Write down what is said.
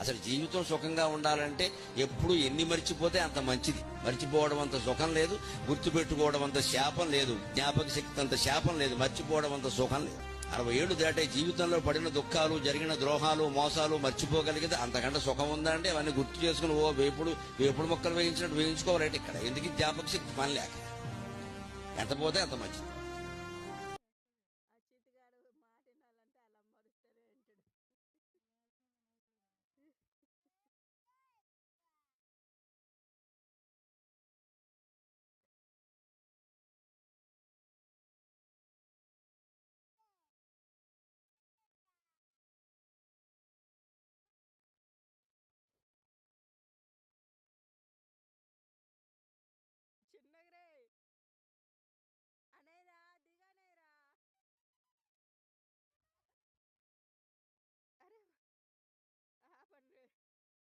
అసలు జీవితం సుఖంగా ఉండాలంటే ఎప్పుడు ఎన్ని మర్చిపోతే అంత మంచిది. మర్చిపోవడం అంత సుఖం లేదు, గుర్తుపెట్టుకోవడం అంత శాపం లేదు, జ్ఞాపక శక్తి అంత శాపం లేదు, మర్చిపోవడం అంత సుఖం లేదు. 60 ఏళ్లు దాటే జీవితంలో పడిన దుఃఖాలు, జరిగిన ద్రోహాలు, మోసాలు మర్చిపోగలిగితే అంతకంటే సుఖం ఉందా అంటే అవన్నీ గుర్తు చేసుకుని వేపుడు మొక్కలు వేయించినట్టు వేయించుకోవాలంటే ఇక్కడ ఎందుకు జ్ఞాపక శక్తి పని లేక ఎంత పోతే అంత మంచిది.